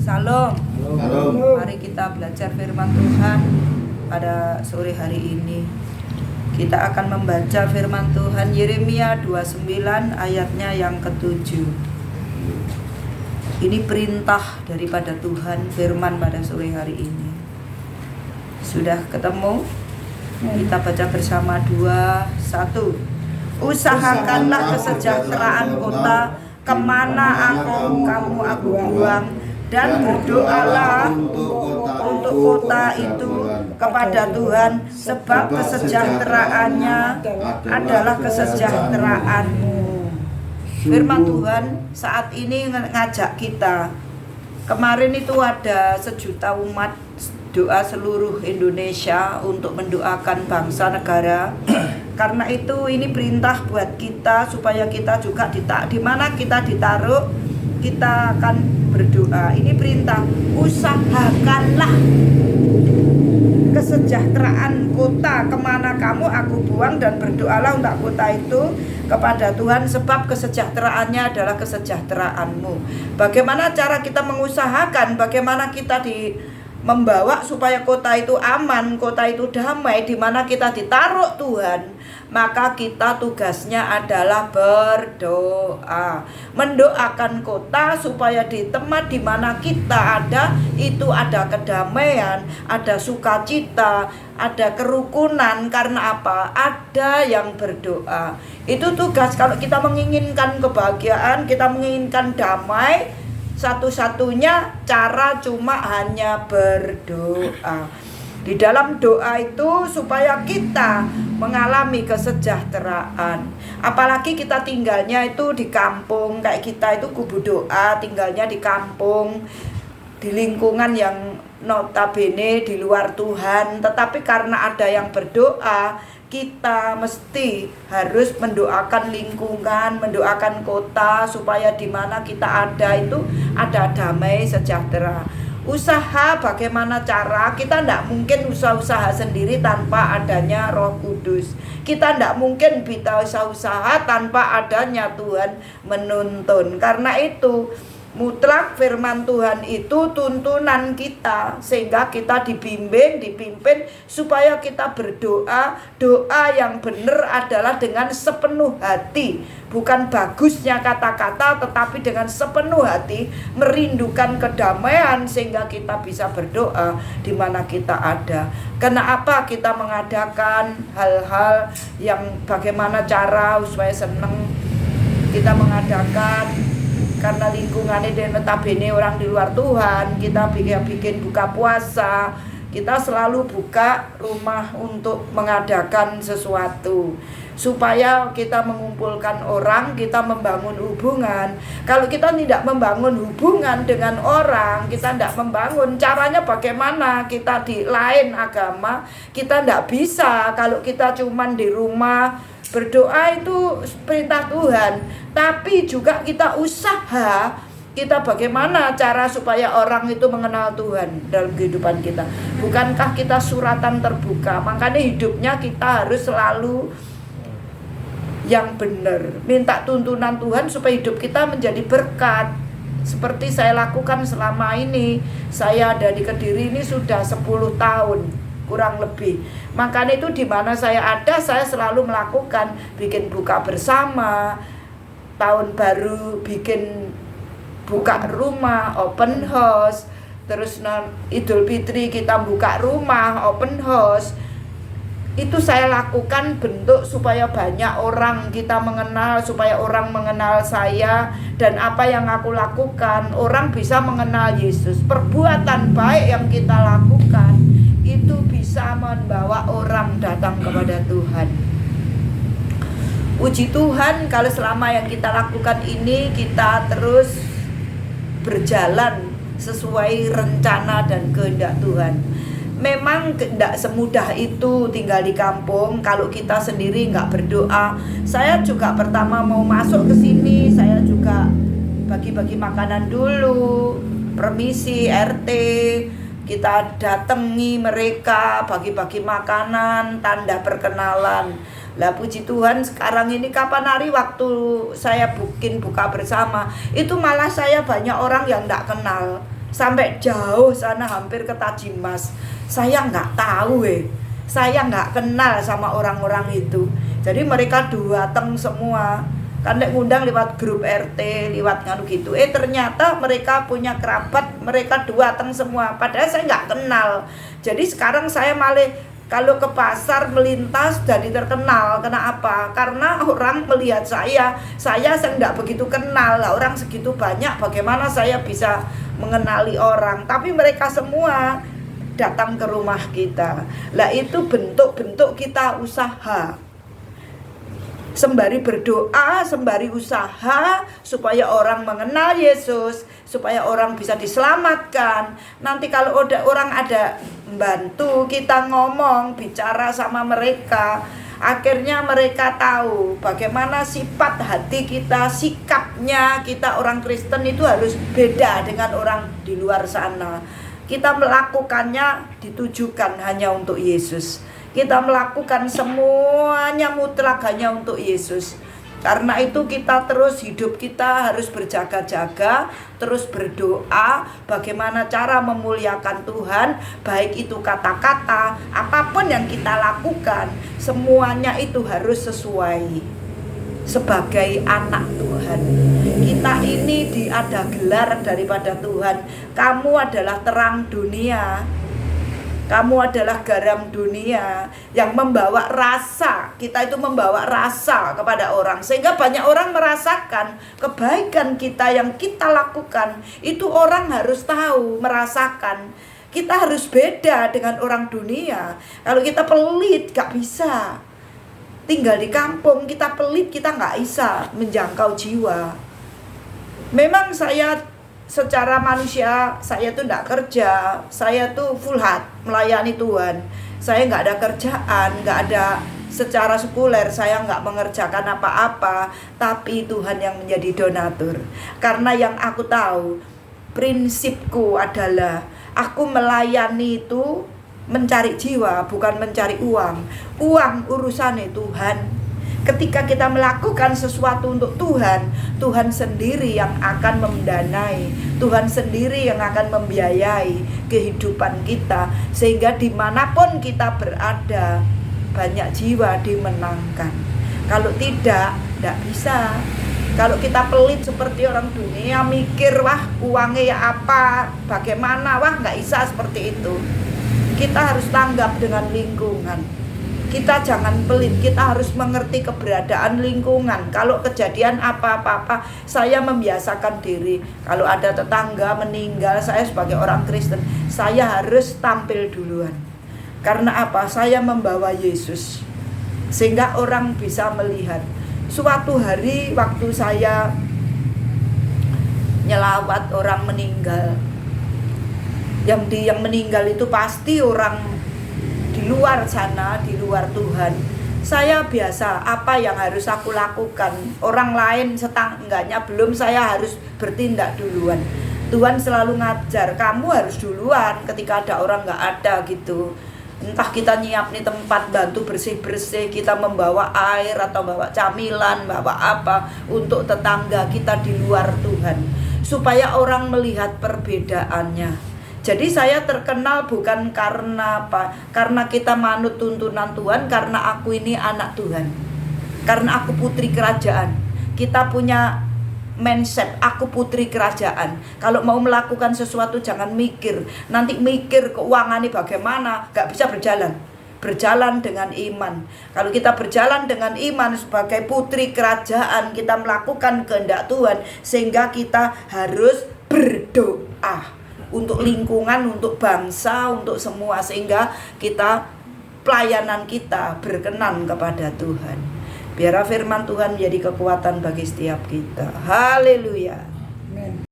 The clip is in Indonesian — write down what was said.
Salam. Salam. Mari kita belajar firman Tuhan pada sore hari ini. Kita akan membaca firman Tuhan Yeremia 29 ayatnya yang ke-7. Ini perintah daripada Tuhan, firman pada sore hari ini. Sudah ketemu? Kita baca bersama 2, 1. Usahakanlah kesejahteraan kota kemana kamu aku buang, dan berdoalah untuk kota itu kepada Tuhan, sebab kesejahteraannya adalah kesejahteraanmu. Firman Tuhan saat ini ngajak kita. Kemarin itu ada 1 juta umat doa seluruh Indonesia untuk mendoakan bangsa negara. Karena itu ini perintah buat kita supaya kita juga di mana kita ditaruh, kita akan berdoa. Ini perintah, usahakanlah kesejahteraan kota kemana kamu aku buang, dan berdoalah untuk kota itu kepada Tuhan, sebab kesejahteraannya adalah kesejahteraanmu. Bagaimana cara kita mengusahakan, bagaimana kita membawa supaya kota itu aman, kota itu damai, di mana kita ditaruh Tuhan. Maka kita tugasnya adalah berdoa, mendoakan kota supaya di tempat di mana kita ada itu ada kedamaian, ada sukacita, ada kerukunan. Karena apa? Ada yang berdoa. Itu tugas. Kalau kita menginginkan kebahagiaan, kita menginginkan damai, satu-satunya cara cuma hanya berdoa. Di dalam doa itu supaya kita mengalami kesejahteraan. Apalagi kita tinggalnya itu di kampung, kayak kita itu kubu doa, tinggalnya di kampung, di lingkungan yang notabene di luar Tuhan. Tetapi karena ada yang berdoa, kita mesti harus mendoakan lingkungan, mendoakan kota, supaya di mana kita ada itu ada damai sejahtera. Usaha, bagaimana cara? Kita tidak mungkin usaha-usaha sendiri tanpa adanya Roh Kudus. Kita tidak mungkin bisa usaha tanpa adanya Tuhan menuntun. Karena itu mutlak firman Tuhan itu tuntunan kita, sehingga kita dipimpin supaya kita berdoa. Doa yang benar adalah dengan sepenuh hati, bukan bagusnya kata-kata, tetapi dengan sepenuh hati, merindukan kedamaian, sehingga kita bisa berdoa di mana kita ada. Kenapa kita mengadakan hal-hal yang bagaimana cara supaya senang? Kita mengadakan karena lingkungannya dan notabene orang di luar Tuhan. Kita bikin buka puasa, kita selalu buka rumah untuk mengadakan sesuatu supaya kita mengumpulkan orang, kita membangun hubungan. Kalau kita tidak membangun hubungan dengan orang, kita tidak membangun. Caranya bagaimana? Kita di lain agama, kita tidak bisa. Kalau kita cuman di rumah berdoa itu perintah Tuhan, tapi juga kita usaha. Kita bagaimana cara supaya orang itu mengenal Tuhan dalam kehidupan kita. Bukankah kita suratan terbuka? Makanya hidupnya kita harus selalu yang benar, minta tuntunan Tuhan supaya hidup kita menjadi berkat. Seperti saya lakukan selama ini. Saya ada di Kediri ini sudah 10 tahun kurang lebih. Makanya itu di mana saya ada, saya selalu melakukan bikin buka bersama, tahun baru bikin buka rumah, open house, terus Idul Fitri kita buka rumah, open house. Itu saya lakukan bentuk supaya banyak orang kita mengenal, supaya orang mengenal saya dan apa yang aku lakukan. Orang bisa mengenal Yesus. Perbuatan baik yang kita lakukan itu bisa membawa orang datang kepada Tuhan. Puji Tuhan kalau selama yang kita lakukan ini kita terus berjalan sesuai rencana dan kehendak Tuhan. Memang tidak semudah itu tinggal di kampung kalau kita sendiri nggak berdoa. Saya juga pertama mau masuk ke sini, saya juga bagi-bagi makanan dulu, permisi RT, kita datangi mereka, bagi-bagi makanan, tanda perkenalan. Lah puji Tuhan sekarang ini kapan hari waktu saya bikin buka bersama, itu malah saya banyak orang yang nggak kenal. sampai jauh sana hampir ke Tajimas. Saya nggak tahu saya nggak kenal sama orang-orang itu. Jadi mereka datang semua, kan ngundang lewat grup RT, lewat nganu gitu. Ternyata mereka punya kerabat, mereka datang semua, padahal saya nggak kenal. Jadi sekarang saya malah kalau ke pasar melintas jadi terkenal. Kenapa? Karena orang melihat saya nggak begitu kenal lah. Orang segitu banyak, bagaimana saya bisa mengenali orang? Tapi mereka semua datang ke rumah kita. Lah itu bentuk-bentuk kita usaha. Sembari berdoa, sembari usaha supaya orang mengenal Yesus, supaya orang bisa diselamatkan. Nanti kalau orang ada membantu, kita ngomong, bicara sama mereka, akhirnya mereka tahu bagaimana sifat hati kita, sikapnya kita orang Kristen itu harus beda dengan orang di luar sana. Kita melakukannya ditujukan hanya untuk Yesus. Kita melakukan semuanya mutlak hanya untuk Yesus. Karena itu kita terus hidup kita harus berjaga-jaga, terus berdoa bagaimana cara memuliakan Tuhan, baik itu kata-kata, apapun yang kita lakukan, semuanya itu harus sesuai. Sebagai anak Tuhan, kita ini ada gelar daripada Tuhan. Kamu adalah terang dunia. Kamu adalah garam dunia yang membawa rasa. Kita itu membawa rasa kepada orang, sehingga banyak orang merasakan kebaikan kita yang kita lakukan. Itu orang harus tahu, merasakan. Kita harus beda dengan orang dunia. Kalau kita pelit, gak bisa. Tinggal di kampung, kita pelit, kita gak bisa menjangkau jiwa. Memang saya secara manusia, saya tuh gak kerja. Saya tuh full heart melayani Tuhan. Saya gak ada kerjaan, gak ada secara sekuler, saya gak mengerjakan apa-apa. Tapi Tuhan yang menjadi donatur. Karena yang aku tahu, prinsipku adalah aku melayani itu mencari jiwa, bukan mencari uang. Uang urusannya Tuhan. Ketika kita melakukan sesuatu untuk Tuhan, Tuhan sendiri yang akan mendanai, Tuhan sendiri yang akan membiayai kehidupan kita, sehingga dimanapun kita berada, banyak jiwa dimenangkan. Kalau tidak bisa. Kalau kita pelit seperti orang dunia, mikir wah uangnya ya apa, bagaimana, wah gak bisa seperti itu. Kita harus tanggap dengan lingkungan. Kita jangan pelit, kita harus mengerti keberadaan lingkungan. Kalau kejadian apa-apa, saya membiasakan diri. Kalau ada tetangga meninggal, saya sebagai orang Kristen, saya harus tampil duluan. Karena apa? Saya membawa Yesus. Sehingga orang bisa melihat. Suatu hari waktu saya nyelawat orang meninggal, yang meninggal itu pasti orang di luar sana, di luar Tuhan. Saya biasa, apa yang harus aku lakukan, orang lain setangganya belum, saya harus bertindak duluan. Tuhan selalu ngajar, kamu harus duluan ketika ada orang gak ada gitu. Entah kita nyiap nih tempat, bantu bersih-bersih, kita membawa air atau bawa camilan, bawa apa untuk tetangga kita di luar Tuhan, supaya orang melihat perbedaannya. Jadi saya terkenal bukan karena apa? Karena kita manut tuntunan Tuhan, karena aku ini anak Tuhan. Karena aku putri kerajaan. Kita punya mindset, aku putri kerajaan. Kalau mau melakukan sesuatu jangan mikir. Nanti mikir keuangannya bagaimana, gak bisa berjalan. Berjalan dengan iman. Kalau kita berjalan dengan iman sebagai putri kerajaan, kita melakukan kehendak Tuhan, sehingga kita harus berdoa untuk lingkungan, untuk bangsa, untuk semua, sehingga kita pelayanan kita berkenan kepada Tuhan. Biar firman Tuhan menjadi kekuatan bagi setiap kita. Haleluya. Amen.